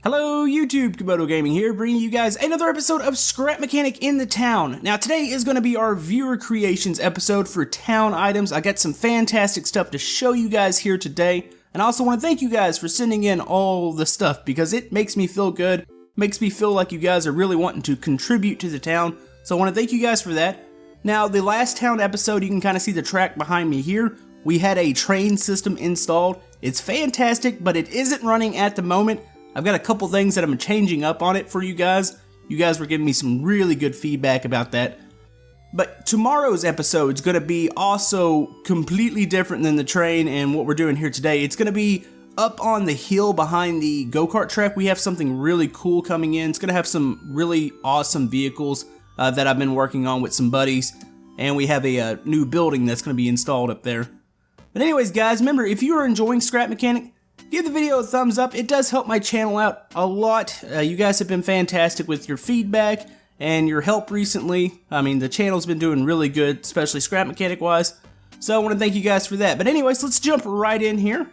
Hello YouTube, Komodo Gaming here, bringing you guys another episode of Scrap Mechanic in the Town. Now today is going to be our viewer creations episode for town items. I got some fantastic stuff to show you guys here today. And I also want to thank you guys for sending in all the stuff because it makes me feel good. Makes me feel like you guys are really wanting to contribute to the town. So I want to thank you guys for that. Now the last town episode, you can kind of see the track behind me here. We had a train system installed. It's fantastic, but it isn't running at the moment. I've got a couple things that I'm changing up on it for you guys. You guys were giving me some really good feedback about that. But tomorrow's episode is going to be also completely different than the train and what we're doing here today. It's going to be up on the hill behind the go-kart track. We have something really cool coming in. It's going to have some really awesome vehicles that I've been working on with some buddies. And we have a new building that's going to be installed up there. But anyways, guys, remember, if you are enjoying Scrap Mechanic, give the video a thumbs up. It does help my channel out a lot. You guys have been fantastic with your feedback and your help recently. I mean, the channel's been doing really good, especially Scrap Mechanic wise. So I want to thank you guys for that. But anyways, let's jump right in here.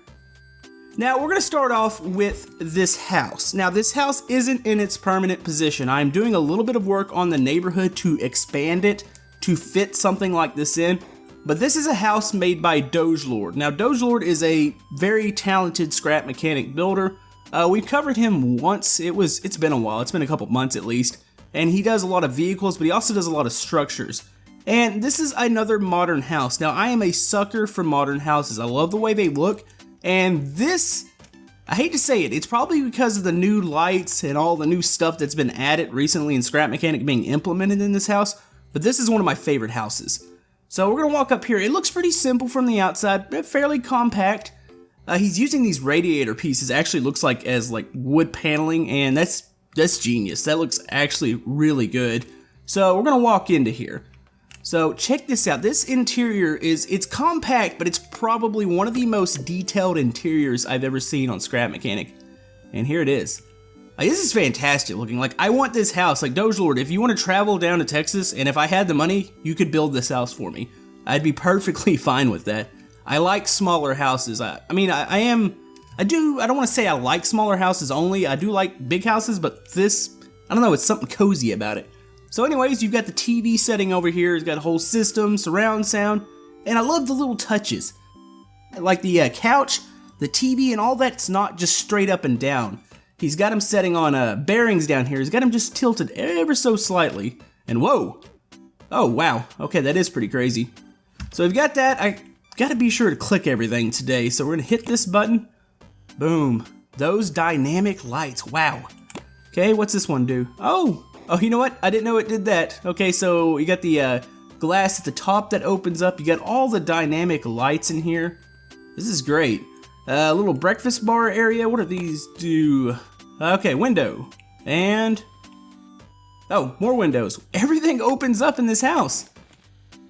Now, we're going to start off with this house. Now, this house isn't in its permanent position. I'm doing a little bit of work on the neighborhood to expand it to fit something like this in. But this is a house made by Dogelord. Now, Dogelord is a very talented scrap mechanic builder. We've covered him once. It's been a while. It's been a couple months at least. And he does a lot of vehicles, but he also does a lot of structures. And this is another modern house. Now, I am a sucker for modern houses. I love the way they look. And this, I hate to say it, it's probably because of the new lights and all the new stuff that's been added recently in Scrap Mechanic being implemented in this house. But this is one of my favorite houses. So we're going to walk up here. It looks pretty simple from the outside, fairly compact. He's using these radiator pieces. It actually looks like as like wood paneling, and that's genius. That looks actually really good. So we're going to walk into here. So check this out. This interior it's compact, but it's probably one of the most detailed interiors I've ever seen on Scrap Mechanic. And here it is. This is fantastic looking. Like, I want this house. Like, Dogelord, if you want to travel down to Texas, and if I had the money, you could build this house for me. I'd be perfectly fine with that. I like smaller houses. I don't want to say I like smaller houses only. I do like big houses, but this, I don't know, it's something cozy about it. So anyways, you've got the TV setting over here. It's got a whole system, surround sound, and I love the little touches. Like the couch, the TV, and all that's not just straight up and down. He's got him setting on bearings down here. He's got him just tilted ever so slightly. And whoa. Oh, wow. Okay, that is pretty crazy. So we've got that. I gotta be sure to click everything today. So we're gonna hit this button. Boom. Those dynamic lights. Wow. Okay, what's this one do? Oh, you know what? I didn't know it did that. Okay, so you got the glass at the top that opens up. You got all the dynamic lights in here. This is great. A little breakfast bar area. What do these do? Okay, window. And oh, more windows. Everything opens up in this house.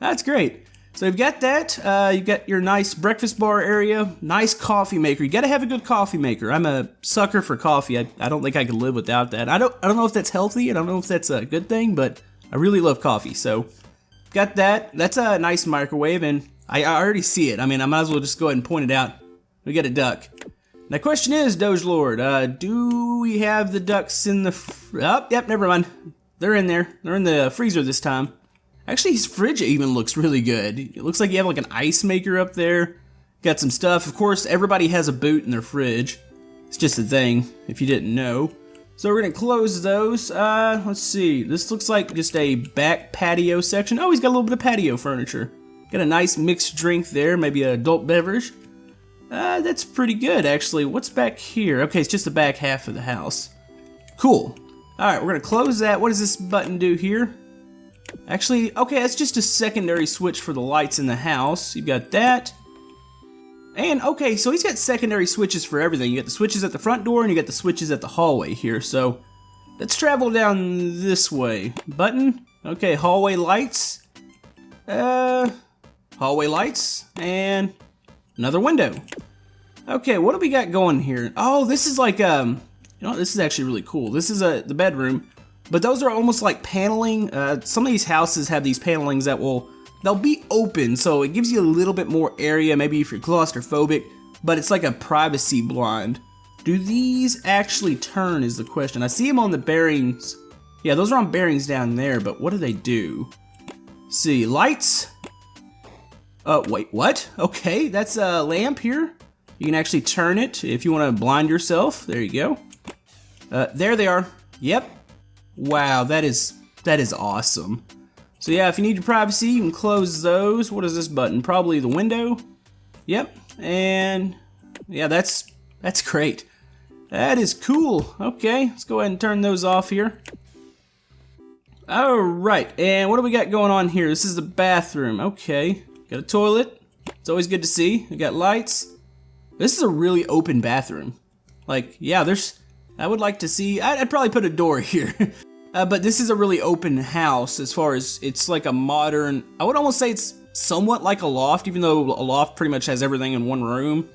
That's great. So you've got that. You've got your nice breakfast bar area. Nice coffee maker. You gotta have a good coffee maker. I'm a sucker for coffee. I don't think I could live without that. I don't know if that's healthy. I don't know if that's a good thing, but I really love coffee. So got that. That's a nice microwave, and I already see it. I mean, I might as well just go ahead and point it out. We got a duck. The question is, Dogelord, do we have the ducks in the... yep, never mind. They're in there. They're in the freezer this time. Actually, his fridge even looks really good. It looks like you have like an ice maker up there. Got some stuff. Of course, everybody has a boot in their fridge. It's just a thing, if you didn't know. So we're going to close those. Let's see. This looks like just a back patio section. Oh, he's got a little bit of patio furniture. Got a nice mixed drink there, maybe an adult beverage. That's pretty good, actually. What's back here? Okay, it's just the back half of the house. Cool. Alright, we're going to close that. What does this button do here? Actually, okay, that's just a secondary switch for the lights in the house. You've got that. And, okay, so he's got secondary switches for everything. You got the switches at the front door, and you got the switches at the hallway here. So, let's travel down this way. Button. Okay, hallway lights. Hallway lights. And... another window. Okay, what do we got going here? Oh, this is like, this is actually really cool. This is the bedroom, but those are almost like paneling. Some of these houses have these panelings that they'll be open, so it gives you a little bit more area, maybe if you're claustrophobic, but it's like a privacy blind. Do these actually turn is the question. I see them on the bearings. Yeah, those are on bearings down there, but what do they do? Let's see, lights. Wait, what? Okay, that's a lamp here. You can actually turn it if you want to blind yourself. There you go. There they are. Yep. Wow, that is awesome. So yeah, if you need your privacy, you can close those. What is this button? Probably the window. Yep. And yeah, that's great. That is cool. Okay, let's go ahead and turn those off here. Alright, and what do we got going on here? This is the bathroom. Okay, got a toilet. It's always good to see. We got lights. This is a really open bathroom. Like, yeah, I would like to see, I'd probably put a door here. But this is a really open house as far as it's like a modern, I would almost say it's somewhat like a loft, even though a loft pretty much has everything in one room.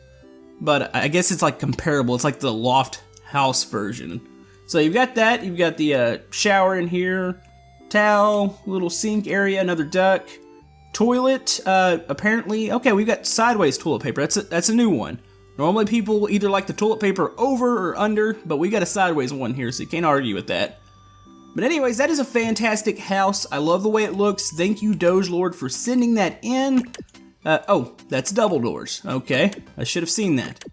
But I guess it's like comparable. It's like the loft house version. So you've got that. You've got the shower in here, towel, little sink area, another duck, toilet. Apparently, okay, we've got sideways toilet paper. That's a new one. Normally people either like the toilet paper over or under, but we got a sideways one here, so you can't argue with that. But anyways, that is a fantastic house. I love the way it looks. Thank you, Doge Lord, for sending that in. Oh, that's double doors. Okay, I should have seen that.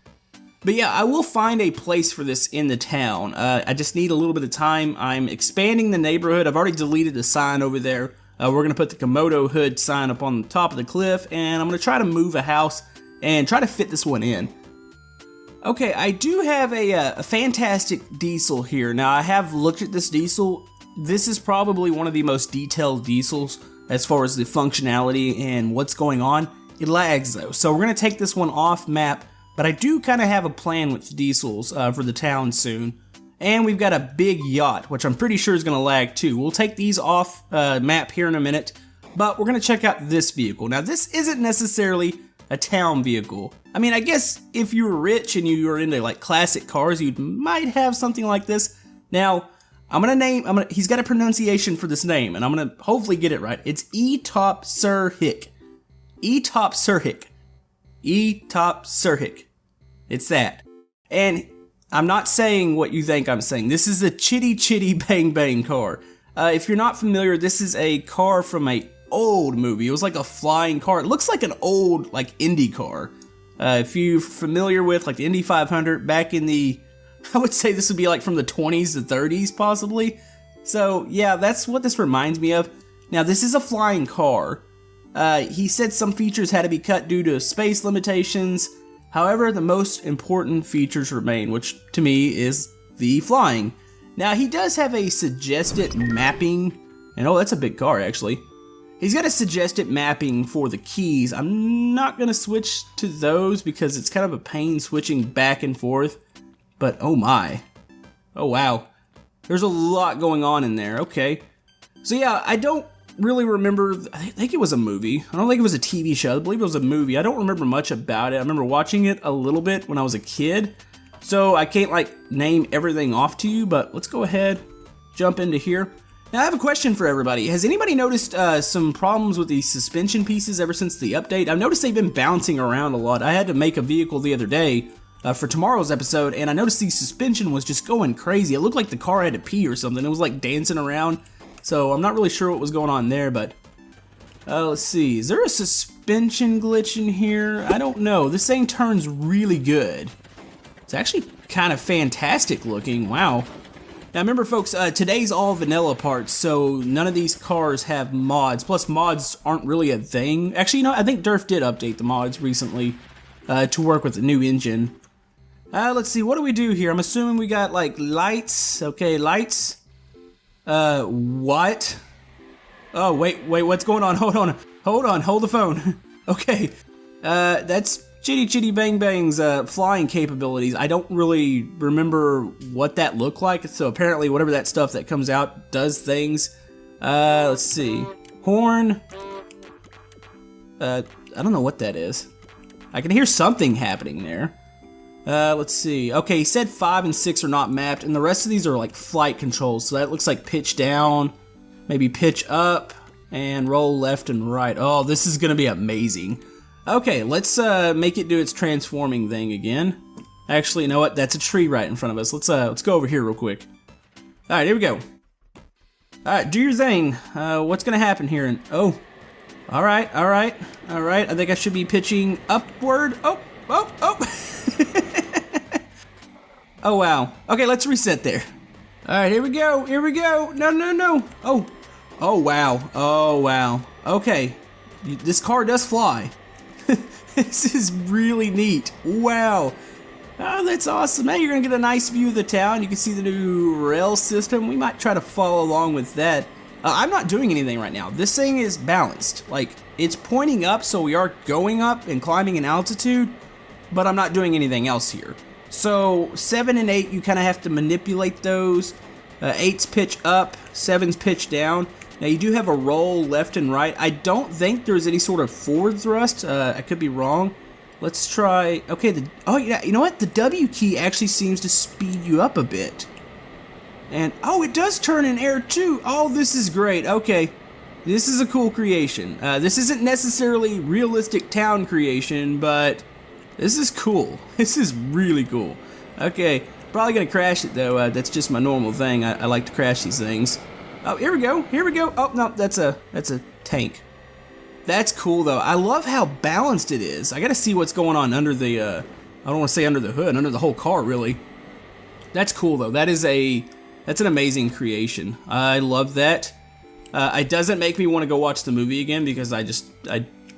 But yeah, I will find a place for this in the town. I just need a little bit of time. I'm expanding the neighborhood. I've already deleted the sign over there. We're going to put the Komodo hood sign up on the top of the cliff, and I'm going to try to move a house and try to fit this one in. Okay, I do have a fantastic diesel here. Now, I have looked at this diesel. This is probably one of the most detailed diesels as far as the functionality and what's going on. It lags though, so we're going to take this one off map, but I do kind of have a plan with diesels for the town soon. And we've got a big yacht, which I'm pretty sure is going to lag too. We'll take these off map here in a minute, but we're going to check out this vehicle. Now, this isn't necessarily a town vehicle. I mean, I guess if you were rich and you were into like classic cars, you might have something like this. Now, he's got a pronunciation for this name, and I'm gonna hopefully get it right. It's E-Top Sirhic. E-Top Sirhic. E-Top Sirhic. It's that. And I'm not saying what you think I'm saying. This is a Chitty Chitty Bang Bang car. If you're not familiar, this is a car from a old movie. It was like a flying car. It looks like an old like Indy car. If you're familiar with like the Indy 500 back in the, I would say this would be like from the 20s to 30s possibly. So yeah, that's what this reminds me of. Now this is a flying car. He said some features had to be cut due to space limitations. However, the most important features remain, which to me is the flying. Now he does have a suggested mapping, and oh, that's a big car actually. He's got a suggested mapping for the keys. I'm not gonna switch to those because it's kind of a pain switching back and forth. But oh my. Oh wow. There's a lot going on in there. Okay. So yeah, I don't really remember. I think it was a movie. I don't think it was a TV show. I believe it was a movie. I don't remember much about it. I remember watching it a little bit when I was a kid. So I can't like name everything off to you, but let's go ahead, jump into here. Now I have a question for everybody. Has anybody noticed some problems with the suspension pieces ever since the update? I've noticed they've been bouncing around a lot. I had to make a vehicle the other day for tomorrow's episode, and I noticed the suspension was just going crazy. It looked like the car had to pee or something. It was like dancing around. So I'm not really sure what was going on there, but let's see. Is there a suspension glitch in here? I don't know. This thing turns really good. It's actually kind of fantastic looking. Wow. Now remember folks, today's all vanilla parts, so none of these cars have mods. Plus mods aren't really a thing. Actually, you know, I think Durf did update the mods recently to work with the new engine. Let's see, what do we do here? I'm assuming we got like lights. Okay, lights. What? Oh, wait, what's going on? Hold on, hold the phone. Okay, that's Chitty Chitty Bang Bang's flying capabilities. I don't really remember what that looked like, so apparently whatever that stuff that comes out does things. Let's see. Horn. I don't know what that is. I can hear something happening there. Let's see. Okay, he said 5 and 6 are not mapped, and the rest of these are like flight controls, so that looks like pitch down, maybe pitch up, and roll left and right. Oh, this is gonna be amazing. Okay, let's make it do its transforming thing again. Actually, you know what? That's a tree right in front of us. Let's go over here real quick. All right, here we go. All right, do your thing. What's gonna happen here? And oh, all right. I think I should be pitching upward. Oh. Oh wow. Okay, let's reset there. All right, here we go. No. Oh wow. Okay, this car does fly. This is really neat. Wow. Oh, that's awesome. Now you're gonna get a nice view of the town. You can see the new rail system. We might try to follow along with that. I'm not doing anything right now. This thing is balanced. Like, it's pointing up, so we are going up and climbing in altitude, but I'm not doing anything else here. So 7 and 8, you kind of have to manipulate those. 8's pitch up, 7's pitch down. Now you do have a roll left and right. I don't think there's any sort of forward thrust. I could be wrong. Let's try. Okay. Oh yeah. You know what? The W key actually seems to speed you up a bit. And oh, it does turn in air too. Oh, this is great. Okay, this is a cool creation. This isn't necessarily realistic town creation, but this is cool. This is really cool. Okay, probably gonna crash it though. That's just my normal thing. I like to crash these things. Oh, here we go. Oh no, that's a tank. That's cool though. I love how balanced it is. I gotta see what's going on under the, I don't want to say under the hood, under the whole car really. That's cool though. That's an amazing creation. I love that. It doesn't make me want to go watch the movie again because I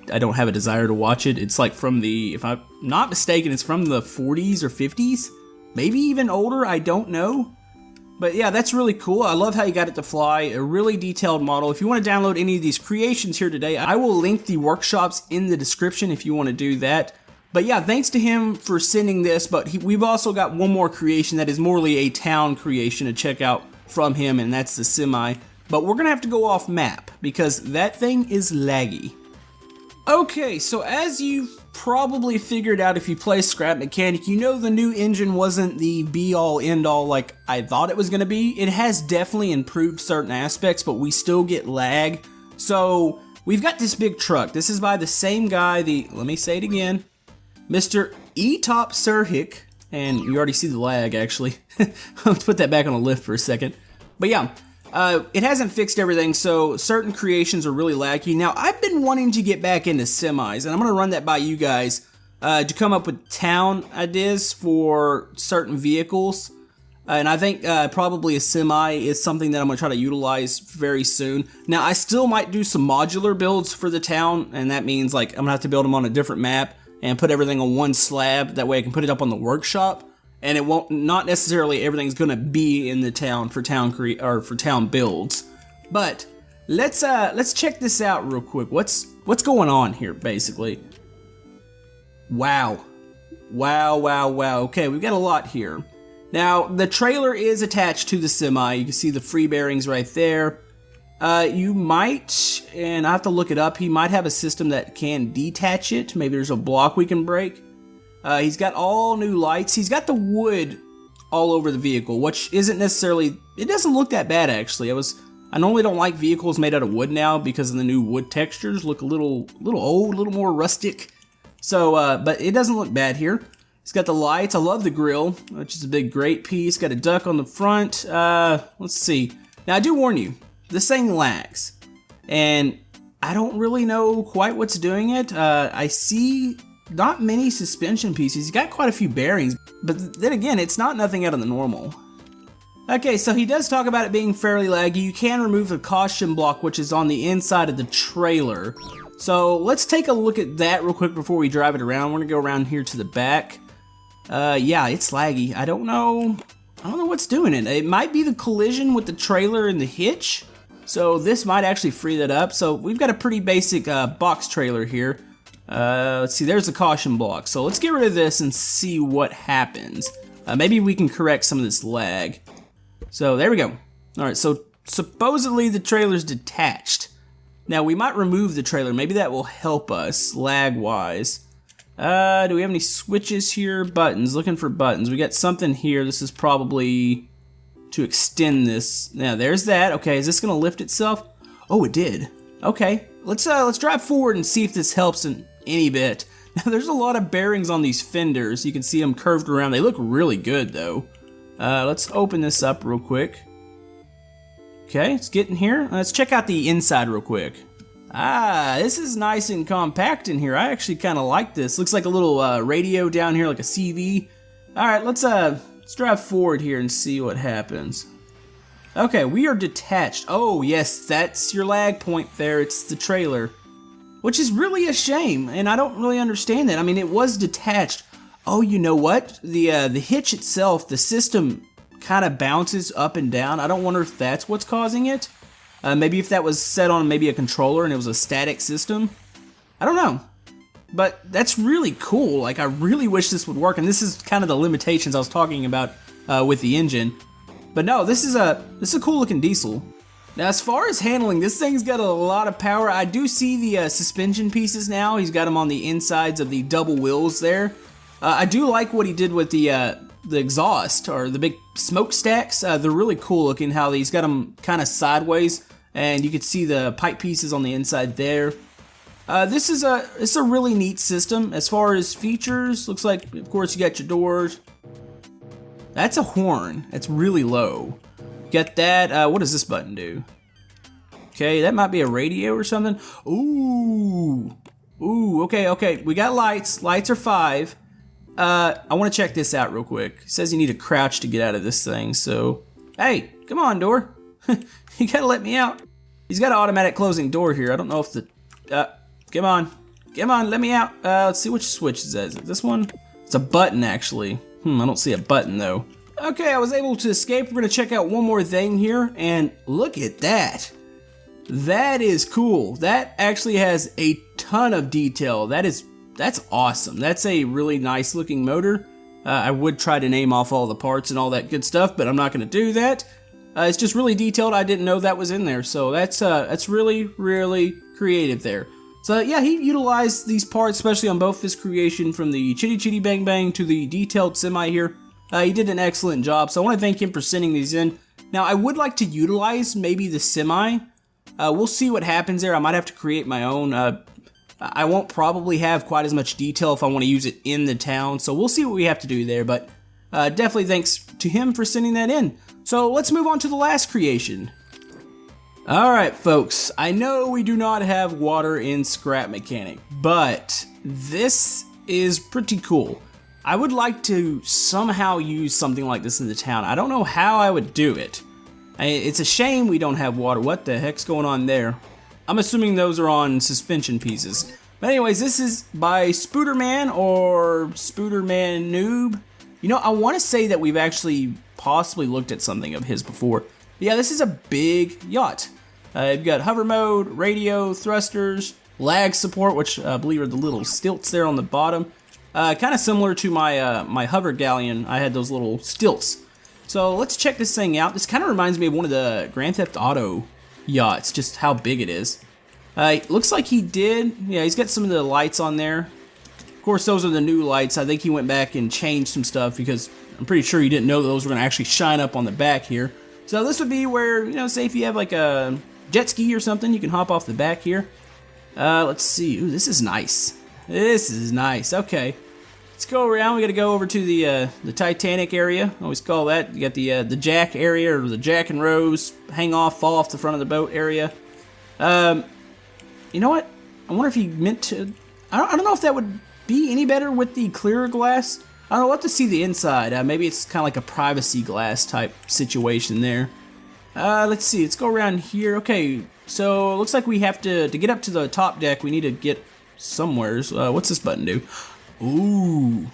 don't have a desire to watch it. It's like from the, if I'm not mistaken, it's from the 40s or 50s, maybe even older. I don't know. But yeah, that's really cool. I love how you got it to fly, a really detailed model. If you want to download any of these creations here today, I will link the workshops in the description if you want to do that. But yeah, thanks to him for sending this, but we've also got one more creation that is morely a town creation to check out from him, and that's the semi. But we're going to have to go off map because that thing is laggy. Okay, so as you've probably figured out if you play Scrap Mechanic, you know the new engine wasn't the be-all, end-all like I thought it was going to be. It has definitely improved certain aspects, but we still get lag. So we've got this big truck. This is by the same guy, let me say it again, Mr. E-Top Sirhick, and you already see the lag actually. Let's put that back on a lift for a second. But yeah. It hasn't fixed everything, so certain creations are really laggy. Now, I've been wanting to get back into semis, and I'm going to run that by you guys to come up with town ideas for certain vehicles. And I think probably a semi is something that I'm going to try to utilize very soon. Now, I still might do some modular builds for the town, and that means like I'm going to have to build them on a different map and put everything on one slab. That way I can put it up on the workshop. And it won't, not necessarily everything's gonna be in the town for town builds. But let's check this out real quick. What's going on here basically? Wow. Okay, we've got a lot here. Now the trailer is attached to the semi. You can see the free bearings right there. You might, and I have to look it up, he might have a system that can detach it. Maybe there's a block we can break. He's got all new lights. He's got the wood all over the vehicle, which isn't necessarily, it doesn't look that bad actually. I normally don't like vehicles made out of wood now because of the new wood textures. Look a little old, a little more rustic. So, but it doesn't look bad here. He's got the lights. I love the grill, which is a big great piece. Got a duck on the front. Let's see. Now I do warn you, this thing lags. And I don't really know quite what's doing it. I see not many suspension pieces. He's got quite a few bearings, but then again, it's not nothing out of the normal. Okay, so he does talk about it being fairly laggy. You can remove the caution block, which is on the inside of the trailer. So let's take a look at that real quick before we drive it around. We're gonna go around here to the back. Yeah, it's laggy. I don't know what's doing it. It might be the collision with the trailer and the hitch. So this might actually free that up. So we've got a pretty basic box trailer here. Let's see, there's the caution block. So let's get rid of this and see what happens. Maybe we can correct some of this lag. So there we go. Alright, so supposedly the trailer's detached. Now we might remove the trailer. Maybe that will help us lag-wise. Do we have any switches here? Buttons, looking for buttons. We got something here. This is probably to extend this. Now there's that. Okay, is this gonna lift itself? Oh, it did. Okay, let's drive forward and see if this helps in any bit. Now, there's a lot of bearings on these fenders. You can see them curved around. They look really good, though. Let's open this up real quick. Okay, let's get in here. Let's check out the inside real quick. Ah, this is nice and compact in here. I actually kind of like this. Looks like a little radio down here, like a CV. All right, let's drive forward here and see what happens. Okay, we are detached. Oh, yes, that's your lag point there. It's the trailer, which is really a shame, and I don't really understand that. I mean, it was detached. Oh, you know what? The hitch itself, the system kind of bounces up and down. I don't wonder if that's what's causing it. Maybe if that was set on maybe a controller and it was a static system. I don't know. But that's really cool. Like, I really wish this would work, and this is kind of the limitations I was talking about with the engine. But no, this is a cool looking diesel. Now, as far as handling, this thing's got a lot of power. I do see the suspension pieces now. He's got them on the insides of the double wheels there. I do like what he did with the exhaust, or the big smokestacks. They're really cool looking how he's got them kind of sideways, and you can see the pipe pieces on the inside there. It's a really neat system. As far as features, looks like, of course, you got your doors. That's a horn. It's really low. Get that. What does this button do? Okay, that might be a radio or something. Ooh. Ooh, okay. We got lights. Lights are 5. I want to check this out real quick. It says you need to crouch to get out of this thing, so... Hey, come on, door. You gotta let me out. He's got an automatic closing door here. I don't know if the... come on, let me out. Let's see which switch it says. Is it this one? It's a button, actually. I don't see a button, though. Okay, I was able to escape. We're gonna check out one more thing here, and look at that. That is cool. That actually has a ton of detail. That's awesome. That's a really nice looking motor. I would try to name off all the parts and all that good stuff, but I'm not gonna do that. It's just really detailed. I didn't know that was in there, so that's really, really creative there. So yeah, he utilized these parts, especially on both his creation, from the Chitty Chitty Bang Bang to the detailed semi here. He did an excellent job, so I want to thank him for sending these in. Now, I would like to utilize maybe the semi. We'll see what happens there. I might have to create my own. I won't probably have quite as much detail if I want to use it in the town, so we'll see what we have to do there, but definitely thanks to him for sending that in. So let's move on to the last creation. Alright folks, I know we do not have water in Scrap Mechanic, but this is pretty cool. I would like to somehow use something like this in the town. I don't know how I would do it. It's a shame we don't have water. What the heck's going on there? I'm assuming those are on suspension pieces. But anyways, this is by Spooderman or Spooderman Noob. You know, I want to say that we've actually possibly looked at something of his before. Yeah, this is a big yacht. You've got hover mode, radio, thrusters, lag support, which I believe are the little stilts there on the bottom. Kind of similar to my hover galleon. I had those little stilts. So let's check this thing out. This kind of reminds me of one of the Grand Theft Auto yachts, just how big it is. Looks like he did. Yeah, he's got some of the lights on there. Of course, those are the new lights. I think he went back and changed some stuff because I'm pretty sure he didn't know those were going to actually shine up on the back here. So this would be where, you know, say if you have like a jet ski or something, you can hop off the back here. Let's see. Ooh, this is nice. This is nice. Okay. Let's go around. We got to go over to the Titanic area. I always call that. You got the Jack area, or the Jack and Rose hang off, fall off the front of the boat area. You know what? I wonder if he meant to. I don't know if that would be any better with the clear glass. I don't know. We'll have to see the inside. Maybe it's kind of like a privacy glass type situation there. Let's see. Let's go around here. Okay. So it looks like we have to get up to the top deck. We need to get somewheres. What's this button do? Ooh.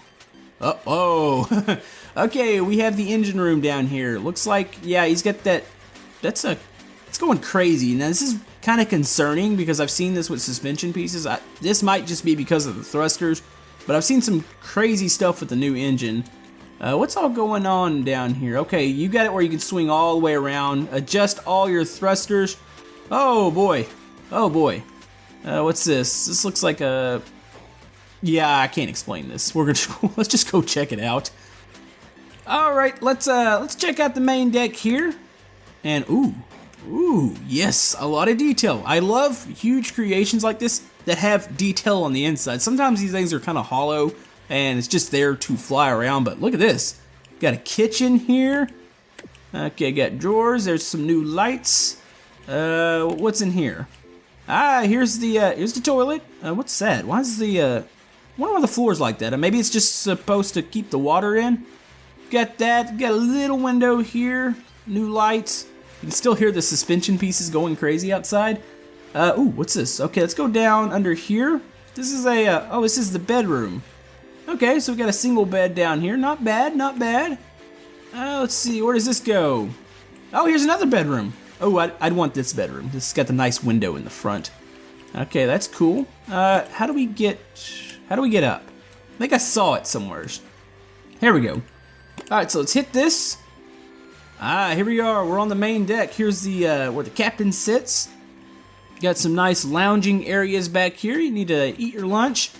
Uh-oh. Okay, we have the engine room down here. Looks like, yeah, he's got that. It's going crazy. Now, this is kind of concerning because I've seen this with suspension pieces. This might just be because of the thrusters, but I've seen some crazy stuff with the new engine. What's all going on down here? Okay, you got it where you can swing all the way around, adjust all your thrusters. Oh, boy. Oh, boy. What's this? This looks like a... Yeah, I can't explain this. We're gonna let's just go check it out. All right, let's check out the main deck here. And ooh, yes, a lot of detail. I love huge creations like this. that have detail on the inside. Sometimes these things are kind of hollow and it's just there to fly around, but look at this. Got a kitchen here. Okay, got drawers. There's some new lights. What's in here? Ah, here's the toilet. What's that? Why are the floors like that? Maybe it's just supposed to keep the water in. Got that. Got a little window here. New lights. You can still hear the suspension pieces going crazy outside. Ooh, what's this? Okay, let's go down under here. This is this is the bedroom. Okay, so we got a single bed down here. Not bad, not bad. Let's see, where does this go? Oh, here's another bedroom. Oh, I'd want this bedroom. This has got the nice window in the front. Okay, that's cool. How do we get up? I think I saw it somewhere. Here we go. All right, so let's hit this. Ah, here we are. We're on the main deck. Here's the where the captain sits. Got some nice lounging areas back here. You need to eat your lunch.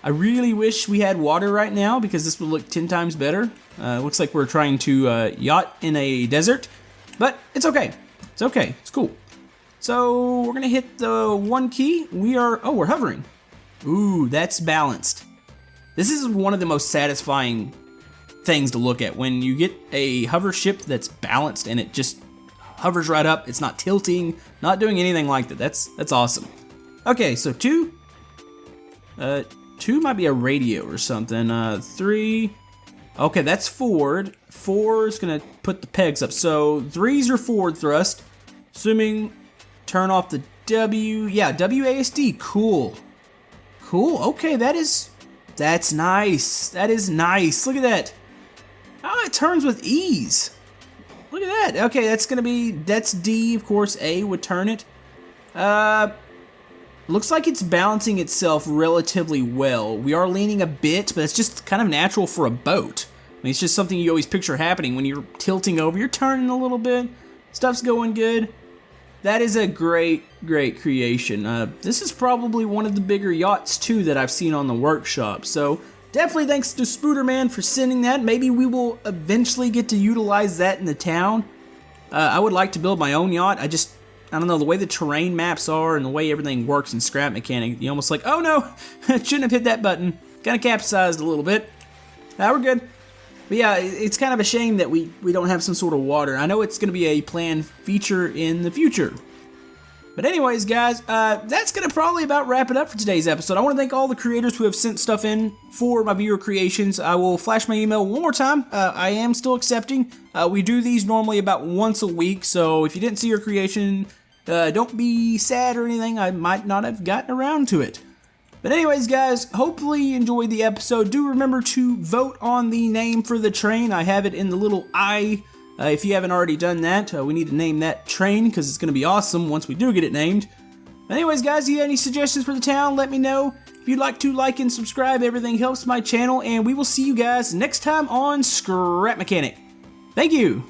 I really wish we had water right now because this would look 10 times better. Looks like we're trying to yacht in a desert, but it's okay. It's okay. It's cool. So we're gonna hit the 1 key. We're hovering. Ooh, that's balanced. This is one of the most satisfying things to look at when you get a hover ship that's balanced and it just hovers right up. It's not tilting, not doing anything like that. That's awesome. Okay, so 2. 2 might be a radio or something. 3. Okay, that's forward. 4 is gonna put the pegs up. So 3's your forward thrust. Assuming turn off the W. Yeah, WASD. Cool. Cool. Okay, that's nice. That is nice. Look at that. Oh, it turns with ease. Look at that. Okay, that's D, of course. A would turn it. Looks like it's balancing itself relatively well. We are leaning a bit, but it's just kind of natural for a boat. I mean, it's just something you always picture happening when you're tilting over. You're turning a little bit. Stuff's going good. That is a great, great creation. This is probably one of the bigger yachts, too, that I've seen on the workshop. So definitely thanks to Spooderman for sending that. Maybe we will eventually get to utilize that in the town. I would like to build my own yacht. I don't know, the way the terrain maps are and the way everything works in Scrap Mechanic, you're almost like, oh no, I shouldn't have hit that button. Kind of capsized a little bit. We're good. But yeah, it's kind of a shame that we don't have some sort of water. I know it's going to be a planned feature in the future. But anyways, guys, that's going to probably about wrap it up for today's episode. I want to thank all the creators who have sent stuff in for my viewer creations. I will flash my email one more time. I am still accepting. We do these normally about once a week, so if you didn't see your creation, don't be sad or anything. I might not have gotten around to it. But anyways, guys, hopefully you enjoyed the episode. Do remember to vote on the name for the train. I have it in the little eye. If you haven't already done that, we need to name that train because it's going to be awesome once we do get it named. Anyways, guys, if you have any suggestions for the town, let me know. If you'd like to like and subscribe, everything helps my channel, and we will see you guys next time on Scrap Mechanic. Thank you!